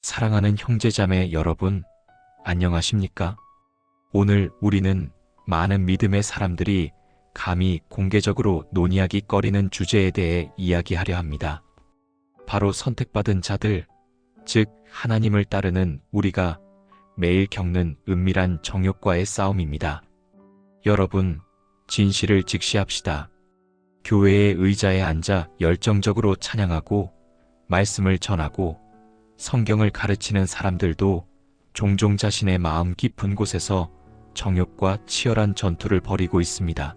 사랑하는 형제자매 여러분, 안녕하십니까? 오늘 우리는 많은 믿음의 사람들이 감히 공개적으로 논의하기 꺼리는 주제에 대해 이야기하려 합니다. 바로 선택받은 자들, 즉 하나님을 따르는 우리가 매일 겪는 은밀한 정욕과의 싸움입니다. 여러분, 진실을 직시합시다. 교회의 의자에 앉아 열정적으로 찬양하고 말씀을 전하고 성경을 가르치는 사람들도 종종 자신의 마음 깊은 곳에서 정욕과 치열한 전투를 벌이고 있습니다.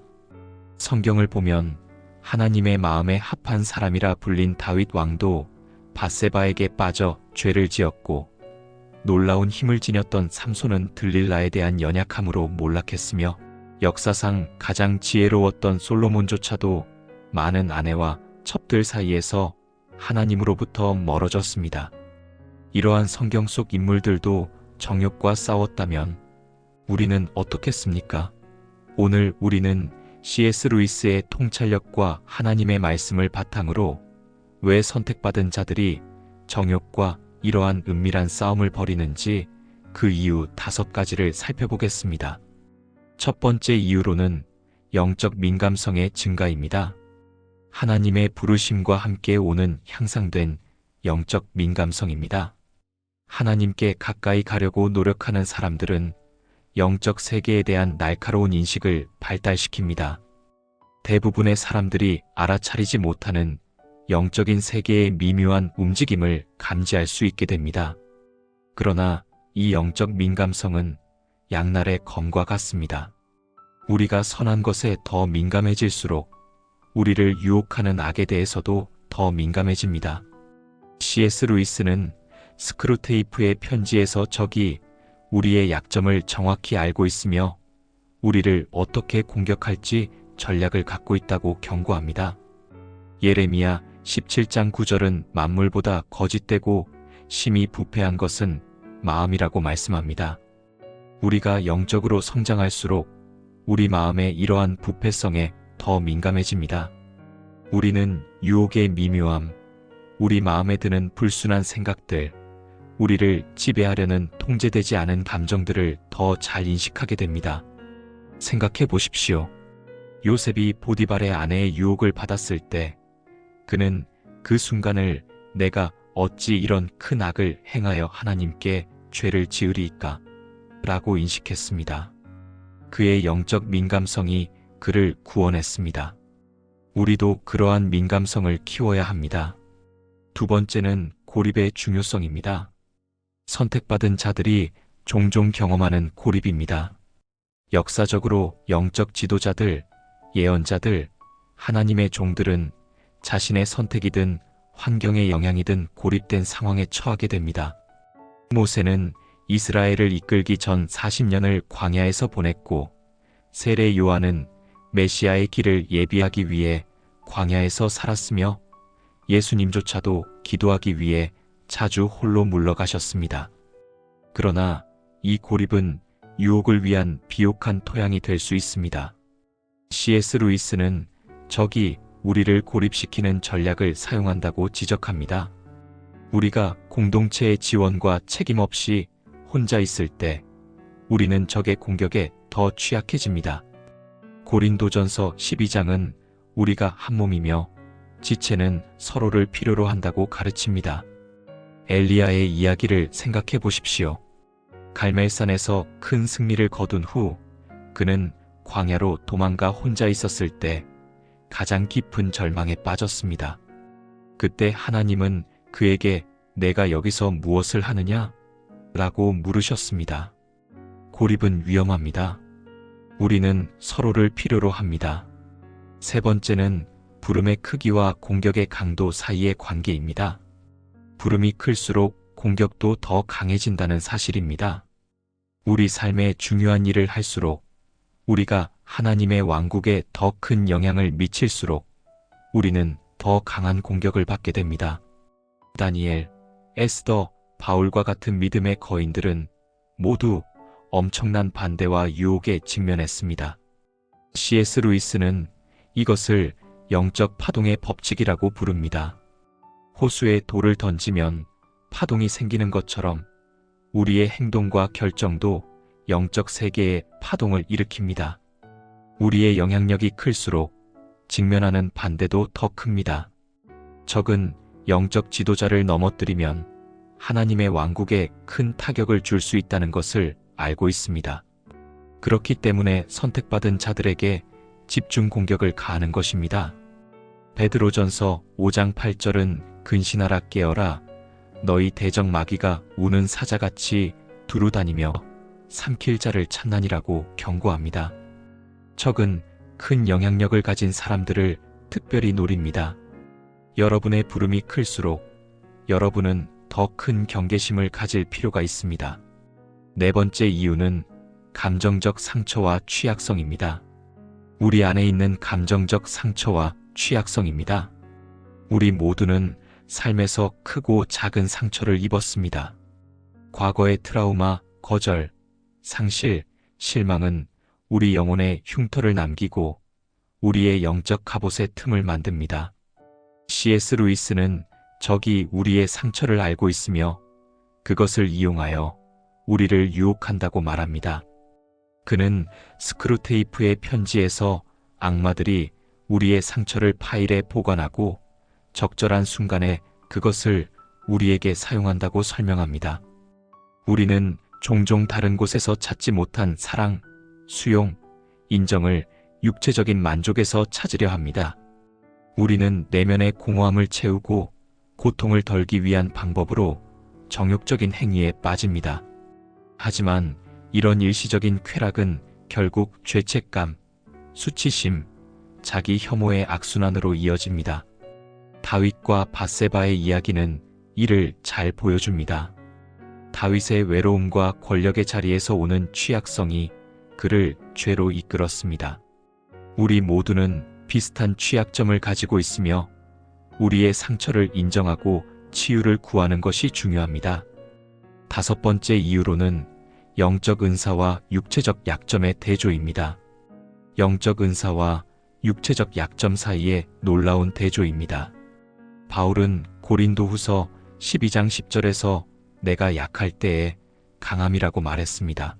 성경을 보면 하나님의 마음에 합한 사람이라 불린 다윗 왕도 밧세바에게 빠져 죄를 지었고, 놀라운 힘을 지녔던 삼손은 들릴라에 대한 연약함으로 몰락했으며, 역사상 가장 지혜로웠던 솔로몬조차도 많은 아내와 첩들 사이에서 하나님으로부터 멀어졌습니다. 이러한 성경 속 인물들도 정욕과 싸웠다면 우리는 어떻겠습니까? 오늘 우리는 C.S. 루이스의 통찰력과 하나님의 말씀을 바탕으로 왜 선택받은 자들이 정욕과 이러한 은밀한 싸움을 벌이는지 그 이유 5가지를 살펴보겠습니다. 첫 번째 이유로는 영적 민감성의 증가입니다. 하나님의 부르심과 함께 오는 향상된 영적 민감성입니다. 하나님께 가까이 가려고 노력하는 사람들은 영적 세계에 대한 날카로운 인식을 발달시킵니다. 대부분의 사람들이 알아차리지 못하는 영적인 세계의 미묘한 움직임을 감지할 수 있게 됩니다. 그러나 이 영적 민감성은 양날의 검과 같습니다. 우리가 선한 것에 더 민감해질수록 우리를 유혹하는 악에 대해서도 더 민감해집니다. C.S. 루이스는 스크루테이프의 편지에서 적이 우리의 약점을 정확히 알고 있으며 우리를 어떻게 공격할지 전략을 갖고 있다고 경고합니다. 예레미야 17장 9절은 만물보다 거짓되고 심히 부패한 것은 마음이라고 말씀합니다. 우리가 영적으로 성장할수록 우리 마음의 이러한 부패성에 더 민감해집니다. 우리는 유혹의 미묘함, 우리 마음에 드는 불순한 생각들, 우리를 지배하려는 통제되지 않은 감정들을 더 잘 인식하게 됩니다. 생각해 보십시오. 요셉이 보디발의 아내의 유혹을 받았을 때 그는 그 순간을 내가 어찌 이런 큰 악을 행하여 하나님께 죄를 지으리이까? 라고 인식했습니다. 그의 영적 민감성이 그를 구원했습니다. 우리도 그러한 민감성을 키워야 합니다. 두 번째는 고립의 중요성입니다. 선택받은 자들이 종종 경험하는 고립입니다. 역사적으로 영적 지도자들, 예언자들, 하나님의 종들은 자신의 선택이든 환경의 영향이든 고립된 상황에 처하게 됩니다. 모세는 이스라엘을 이끌기 전 40년을 광야에서 보냈고, 세례 요한은 메시아의 길을 예비하기 위해 광야에서 살았으며, 예수님조차도 기도하기 위해 자주 홀로 물러가셨습니다. 그러나 이 고립은 유혹을 위한 비옥한 토양이 될 수 있습니다. C.S. 루이스는 적이 우리를 고립시키는 전략을 사용한다고 지적합니다. 우리가 공동체의 지원과 책임 없이 혼자 있을 때 우리는 적의 공격에 더 취약해집니다. 고린도전서 12장은 우리가 한 몸이며 지체는 서로를 필요로 한다고 가르칩니다. 엘리야의 이야기를 생각해 보십시오. 갈멜산에서 큰 승리를 거둔 후 그는 광야로 도망가 혼자 있었을 때 가장 깊은 절망에 빠졌습니다. 그때 하나님은 그에게 내가 여기서 무엇을 하느냐? 라고 물으셨습니다. 고립은 위험합니다. 우리는 서로를 필요로 합니다. 세 번째는 부름의 크기와 공격의 강도 사이의 관계입니다. 부름이 클수록 공격도 더 강해진다는 사실입니다. 우리 삶에 중요한 일을 할수록, 우리가 하나님의 왕국에 더 큰 영향을 미칠수록 우리는 더 강한 공격을 받게 됩니다. 다니엘, 에스더, 바울과 같은 믿음의 거인들은 모두 엄청난 반대와 유혹에 직면했습니다. C.S. 루이스는 이것을 영적 파동의 법칙이라고 부릅니다. 호수에 돌을 던지면 파동이 생기는 것처럼 우리의 행동과 결정도 영적 세계의 파동을 일으킵니다. 우리의 영향력이 클수록 직면하는 반대도 더 큽니다. 적은 영적 지도자를 넘어뜨리면 하나님의 왕국에 큰 타격을 줄 수 있다는 것을 알고 있습니다. 그렇기 때문에 선택받은 자들에게 집중 공격을 가하는 것입니다. 베드로전서 5장 8절은 근신하라 깨어라 너희 대적 마귀가 우는 사자같이 두루다니며 삼킬 자를 찾나니라고 경고합니다. 적은 큰 영향력을 가진 사람들을 특별히 노립니다. 여러분의 부름이 클수록 여러분은 더 큰 경계심을 가질 필요가 있습니다. 네 번째 이유는 감정적 상처와 취약성입니다. 우리 안에 있는 감정적 상처와 취약성입니다. 우리 모두는 삶에서 크고 작은 상처를 입었습니다. 과거의 트라우마, 거절, 상실, 실망은 우리 영혼에 흉터를 남기고 우리의 영적 갑옷의 틈을 만듭니다. C.S. 루이스는 적이 우리의 상처를 알고 있으며 그것을 이용하여 우리를 유혹한다고 말합니다. 그는 스크루테이프의 편지에서 악마들이 우리의 상처를 파일에 보관하고 적절한 순간에 그것을 우리에게 사용한다고 설명합니다. 우리는 종종 다른 곳에서 찾지 못한 사랑, 수용, 인정을 육체적인 만족에서 찾으려 합니다. 우리는 내면의 공허함을 채우고 고통을 덜기 위한 방법으로 정욕적인 행위에 빠집니다. 하지만 이런 일시적인 쾌락은 결국 죄책감, 수치심, 자기 혐오의 악순환으로 이어집니다. 다윗과 밧세바의 이야기는 이를 잘 보여줍니다. 다윗의 외로움과 권력의 자리에서 오는 취약성이 그를 죄로 이끌었습니다. 우리 모두는 비슷한 취약점을 가지고 있으며 우리의 상처를 인정하고 치유를 구하는 것이 중요합니다. 다섯 번째 이유로는 영적 은사와 육체적 약점의 대조입니다. 영적 은사와 육체적 약점 사이의 놀라운 대조입니다. 바울은 고린도후서 12장 10절에서 내가 약할 때에 강함이라고 말했습니다.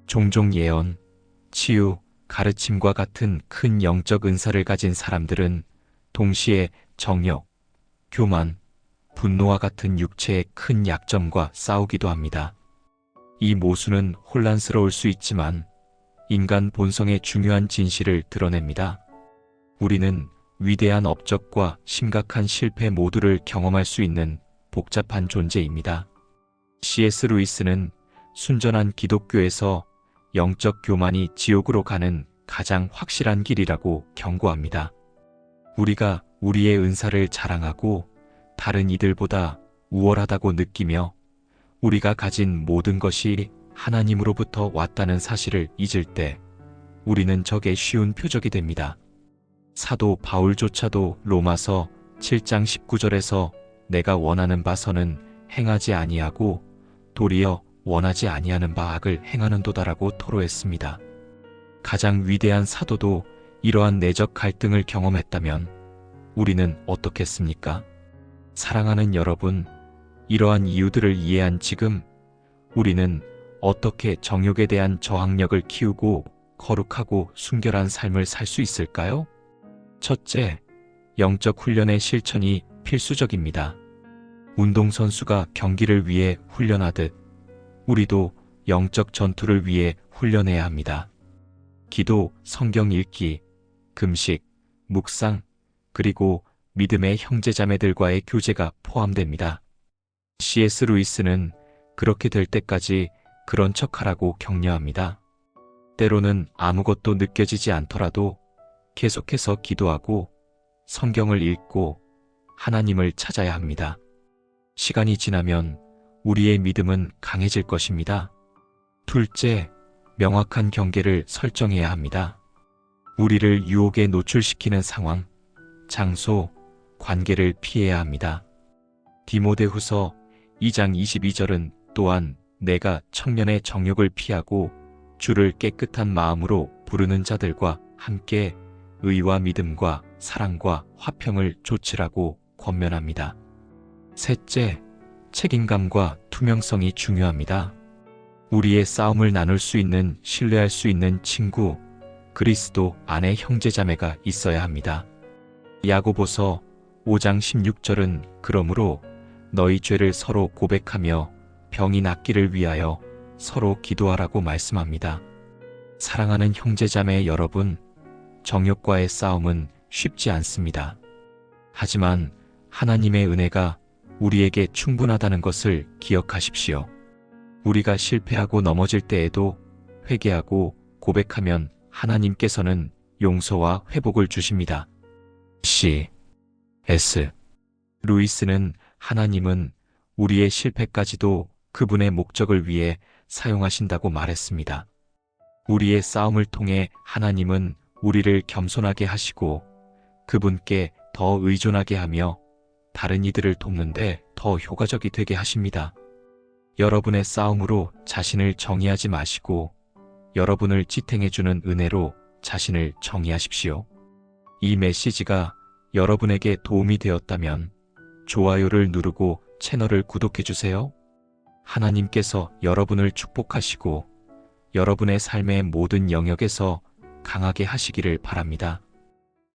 종종 예언, 치유, 가르침과 같은 큰 영적 은사를 가진 사람들은 동시에 정욕, 교만, 분노와 같은 육체의 큰 약점과 싸우기도 합니다. 이 모순은 혼란스러울 수 있지만 인간 본성의 중요한 진실을 드러냅니다. 우리는 위대한 업적과 심각한 실패 모두를 경험할 수 있는 복잡한 존재입니다. C.S. 루이스는 순전한 기독교에서 영적 교만이 지옥으로 가는 가장 확실한 길이라고 경고합니다. 우리가 우리의 은사를 자랑하고 다른 이들보다 우월하다고 느끼며 우리가 가진 모든 것이 하나님으로부터 왔다는 사실을 잊을 때 우리는 적의 쉬운 표적이 됩니다. 사도 바울조차도 로마서 7장 19절에서 내가 원하는 바서는 행하지 아니하고 도리어 원하지 아니하는 바 악을 행하는도다라고 토로했습니다. 가장 위대한 사도도 이러한 내적 갈등을 경험했다면 우리는 어떻겠습니까? 사랑하는 여러분, 이러한 이유들을 이해한 지금 우리는 어떻게 정욕에 대한 저항력을 키우고 거룩하고 순결한 삶을 살 수 있을까요? 첫째, 영적 훈련의 실천이 필수적입니다. 운동선수가 경기를 위해 훈련하듯 우리도 영적 전투를 위해 훈련해야 합니다. 기도, 성경 읽기, 금식, 묵상, 그리고 믿음의 형제자매들과의 교제가 포함됩니다. C.S. 루이스는 그렇게 될 때까지 그런 척하라고 격려합니다. 때로는 아무것도 느껴지지 않더라도 계속해서 기도하고 성경을 읽고 하나님을 찾아야 합니다. 시간이 지나면 우리의 믿음은 강해질 것입니다. 둘째, 명확한 경계를 설정해야 합니다. 우리를 유혹에 노출시키는 상황, 장소, 관계를 피해야 합니다. 디모데후서 2장 22절은 또한 내가 청년의 정욕을 피하고 주를 깨끗한 마음으로 부르는 자들과 함께 의와 믿음과 사랑과 화평을 좇으라고 권면합니다. 셋째, 책임감과 투명성이 중요합니다. 우리의 싸움을 나눌 수 있는, 신뢰할 수 있는 친구, 그리스도 안에 형제자매가 있어야 합니다. 야고보서 5장 16절은 그러므로 너희 죄를 서로 고백하며 병이 낫기를 위하여 서로 기도하라고 말씀합니다. 사랑하는 형제자매 여러분, 정욕과의 싸움은 쉽지 않습니다. 하지만 하나님의 은혜가 우리에게 충분하다는 것을 기억하십시오. 우리가 실패하고 넘어질 때에도 회개하고 고백하면 하나님께서는 용서와 회복을 주십니다. C.S. 루이스는 하나님은 우리의 실패까지도 그분의 목적을 위해 사용하신다고 말했습니다. 우리의 싸움을 통해 하나님은 우리를 겸손하게 하시고 그분께 더 의존하게 하며 다른 이들을 돕는데 더 효과적이 되게 하십니다. 여러분의 싸움으로 자신을 정의하지 마시고 여러분을 지탱해주는 은혜로 자신을 정의하십시오. 이 메시지가 여러분에게 도움이 되었다면 좋아요를 누르고 채널을 구독해주세요. 하나님께서 여러분을 축복하시고 여러분의 삶의 모든 영역에서 강하게 하시기를 바랍니다.